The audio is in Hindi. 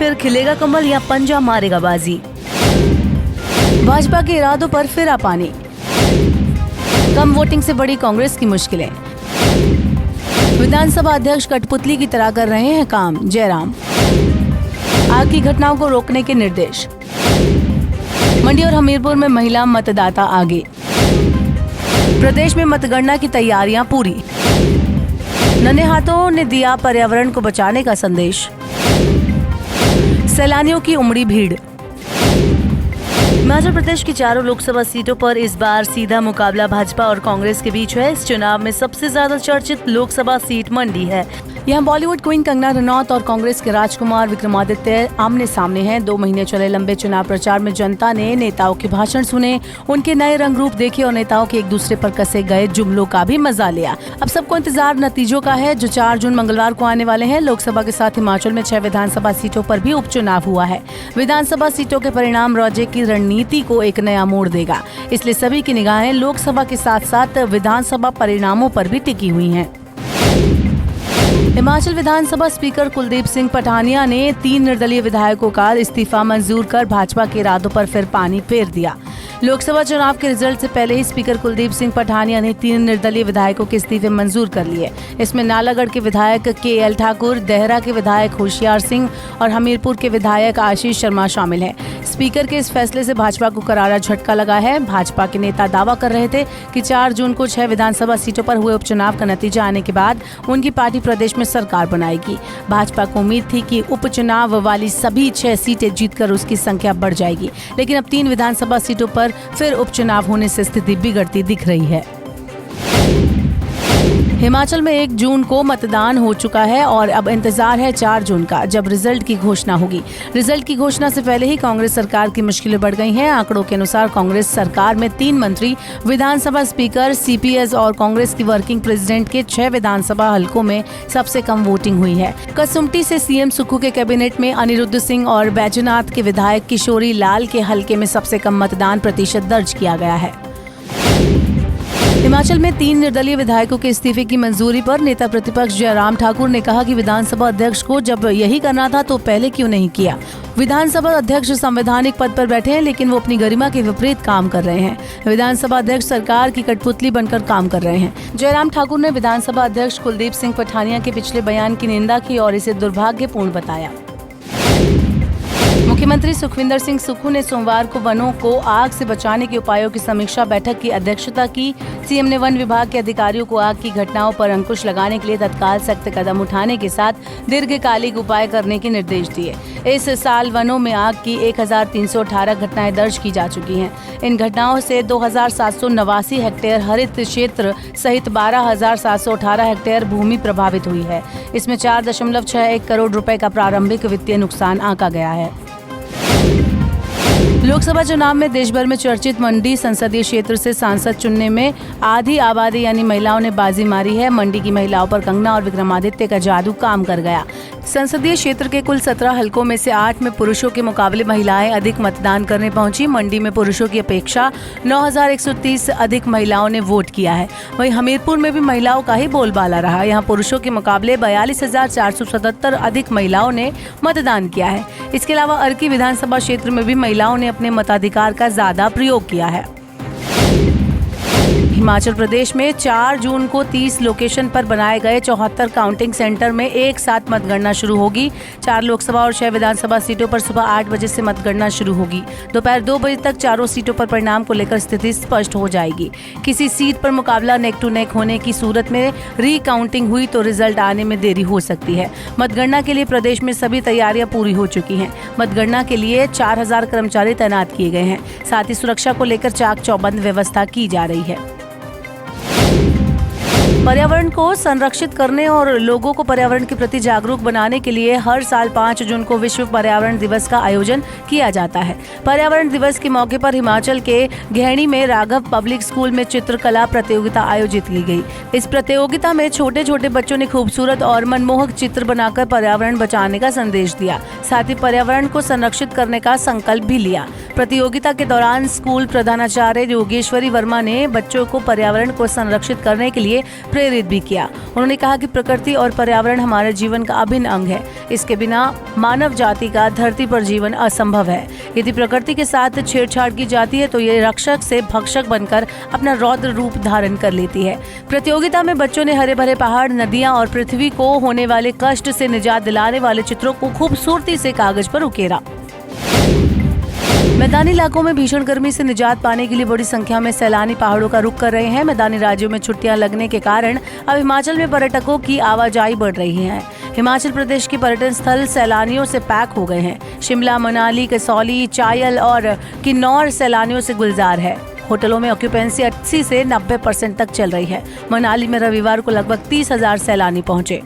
फिर खिलेगा कमल या पंजा मारेगा बाजी? भाजपा के इरादों पर फिरा पानी। कम वोटिंग से बड़ी कांग्रेस की मुश्किलें। विधानसभा अध्यक्ष कठपुतली की तरह कर रहे हैं काम, जयराम। आग की घटनाओं को रोकने के निर्देश। मंडी और हमीरपुर में महिला मतदाता आगे। प्रदेश में मतगणना की तैयारियां पूरी। नन्हे हाथों ने दिया पर्यावरण को बचाने का संदेश। सैलानियों की उमड़ी भीड़। हिमाचल प्रदेश की चारों लोकसभा सीटों पर इस बार सीधा मुकाबला भाजपा और कांग्रेस के बीच है। इस चुनाव में सबसे ज्यादा चर्चित लोकसभा सीट मंडी है। यहाँ बॉलीवुड क्वीन कंगना रनौत और कांग्रेस के राजकुमार विक्रमादित्य आमने सामने हैं। 2 महीने चले लंबे चुनाव प्रचार में जनता ने नेताओं के भाषण सुने, उनके नए रंग रूप देखे और नेताओं के एक दूसरे पर कसे गए जुमलों का भी मजा लिया। अब सबको इंतजार नतीजों का है जो 4 जून मंगलवार को आने वाले हैं। लोकसभा के साथ हिमाचल में 6 विधानसभा सीटों पर भी उपचुनाव हुआ है। विधानसभा सीटों के परिणाम राज्य की रणनीति को एक नया मोड़ देगा, इसलिए सभी की निगाहें लोकसभा के साथ साथ विधानसभा परिणामों पर भी टिकी हुई हैं। हिमाचल विधानसभा स्पीकर कुलदीप सिंह पठानिया ने 3 निर्दलीय विधायकों का इस्तीफा मंजूर कर भाजपा के इरादों पर फिर पानी फेर दिया। लोकसभा चुनाव के रिजल्ट से पहले ही स्पीकर कुलदीप सिंह पठानिया ने 3 निर्दलीय विधायकों के इस्तीफे मंजूर कर लिए। इसमें नालागढ़ के विधायक KL ठाकुर, देहरा के विधायक होशियार सिंह और हमीरपुर के विधायक आशीष शर्मा शामिल हैं। स्पीकर के इस फैसले से भाजपा को करारा झटका लगा है। भाजपा के नेता दावा कर रहे थे कि 4 जून को 6 विधानसभा सीटों पर हुए उपचुनाव का नतीजा आने के बाद उनकी पार्टी प्रदेश में सरकार बनाएगी। भाजपा को उम्मीद थी कि उपचुनाव वाली सभी 6 सीटें जीतकर उसकी संख्या बढ़ जाएगी, लेकिन अब 3 विधानसभा सीटों पर फिर उपचुनाव होने से स्थिति बिगड़ती दिख रही है। हिमाचल में 1 जून को मतदान हो चुका है और अब इंतजार है 4 जून का, जब रिजल्ट की घोषणा होगी। रिजल्ट की घोषणा से पहले ही कांग्रेस सरकार की मुश्किलें बढ़ गई हैं। आंकड़ों के अनुसार कांग्रेस सरकार में 3 मंत्री, विधानसभा स्पीकर, CPS और कांग्रेस की वर्किंग प्रेसिडेंट के 6 विधानसभा हलकों में सबसे कम वोटिंग हुई है। कसुम्पटी से CM सुक्खू के कैबिनेट में अनिरुद्ध सिंह और बैजनाथ के विधायक किशोरी लाल के हलके में सबसे कम मतदान प्रतिशत दर्ज किया गया है। हिमाचल में 3 निर्दलीय विधायकों के इस्तीफे की मंजूरी पर नेता प्रतिपक्ष जयराम ठाकुर ने कहा कि विधानसभा अध्यक्ष को जब यही करना था तो पहले क्यों नहीं किया। विधानसभा अध्यक्ष संवैधानिक पद पर बैठे हैं, लेकिन वो अपनी गरिमा के विपरीत काम कर रहे हैं। विधानसभा अध्यक्ष सरकार की कठपुतली बनकर काम कर रहे हैं। जयराम ठाकुर ने विधानसभा अध्यक्ष कुलदीप सिंह पठानिया के पिछले बयान की निंदा की और इसे दुर्भाग्यपूर्ण बताया। मुख्यमंत्री सुखविंदर सिंह सुक्खू ने सोमवार को वनों को आग से बचाने के उपायों की समीक्षा बैठक की अध्यक्षता की। CM ने वन विभाग के अधिकारियों को आग की घटनाओं पर अंकुश लगाने के लिए तत्काल सख्त कदम उठाने के साथ दीर्घकालिक उपाय करने के निर्देश दिए। इस साल वनों में आग की 1318 घटनाएं दर्ज की जा चुकी हैं। इन घटनाओं से 2789 हेक्टेयर हरित क्षेत्र सहित 12718 हेक्टेयर भूमि प्रभावित हुई है। इसमें 4.61 करोड़ रुपए का प्रारंभिक वित्तीय नुकसान आंका गया है। लोकसभा चुनाव में देश भर में चर्चित मंडी संसदीय क्षेत्र से सांसद चुनने में आधी आबादी यानी महिलाओं ने बाजी मारी है। मंडी की महिलाओं पर कंगना और विक्रमादित्य का जादू काम कर गया। संसदीय क्षेत्र के कुल 17 हलकों में से 8 में पुरुषों के मुकाबले महिलाएं अधिक मतदान करने पहुंची। मंडी में पुरुषों की अपेक्षा 9130 अधिक महिलाओं ने वोट किया है। वहीं हमीरपुर में भी महिलाओं का ही बोलबाला रहा। यहाँ पुरुषों के मुकाबले 42,477 अधिक महिलाओं ने मतदान किया है। इसके अलावा अर्की विधानसभा क्षेत्र में भी महिलाओं ने अपने मताधिकार का ज्यादा प्रयोग किया है। हिमाचल प्रदेश में 4 जून को 30 लोकेशन पर बनाए गए 74 काउंटिंग सेंटर में एक साथ मतगणना शुरू होगी। 4 लोकसभा और 6 विधानसभा सीटों पर सुबह 8 बजे से मतगणना शुरू होगी। दोपहर 2 बजे तक चारों सीटों पर परिणाम को लेकर स्थिति स्पष्ट हो जाएगी। किसी सीट पर मुकाबला नेक टू नेक होने की सूरत में रीकाउंटिंग हुई तो रिजल्ट आने में देरी हो सकती है। मतगणना के लिए प्रदेश में सभी तैयारियां पूरी हो चुकी हैं। मतगणना के लिए 4000 कर्मचारी तैनात किए गए हैं। साथ ही सुरक्षा को लेकर चाक चौबंद व्यवस्था की जा रही है। पर्यावरण को संरक्षित करने और लोगों को पर्यावरण के प्रति जागरूक बनाने के लिए हर साल 5 जून को विश्व पर्यावरण दिवस का आयोजन किया जाता है। पर्यावरण दिवस के मौके पर हिमाचल के घेणी में राघव पब्लिक स्कूल में चित्रकला प्रतियोगिता आयोजित की गई। इस प्रतियोगिता में छोटे छोटे बच्चों ने खूबसूरत और मनमोहक चित्र बनाकर पर्यावरण बचाने का संदेश दिया। साथ ही पर्यावरण को संरक्षित करने का संकल्प भी लिया। प्रतियोगिता के दौरान स्कूल प्रधानाचार्य योगेश्वरी वर्मा ने बच्चों को पर्यावरण को संरक्षित करने के लिए प्रेरित भी किया। उन्होंने कहा कि प्रकृति और पर्यावरण हमारे जीवन का अभिन्न अंग है। इसके बिना मानव जाति का धरती पर जीवन असंभव है। यदि प्रकृति के साथ छेड़छाड़ की जाती है तो ये रक्षक से भक्षक बनकर अपना रौद्र रूप धारण कर लेती है। प्रतियोगिता में बच्चों ने हरे भरे पहाड़, नदियां और पृथ्वी को होने वाले कष्ट से निजात दिलाने वाले चित्रों को खूबसूरती से कागज पर उकेरा। मैदानी इलाकों में भीषण गर्मी से निजात पाने के लिए बड़ी संख्या में सैलानी पहाड़ों का रुख कर रहे हैं। मैदानी राज्यों में छुट्टियां लगने के कारण अब हिमाचल में पर्यटकों की आवाजाही बढ़ रही है। हिमाचल प्रदेश के पर्यटन स्थल सैलानियों से पैक हो गए हैं। शिमला, मनाली, कसौली, चायल और किन्नौर सैलानियों से गुलजार है। होटलों में ऑक्यूपेंसी 80 से 90% तक चल रही है। मनाली में रविवार को लगभग 30,000 सैलानी पहुंचे।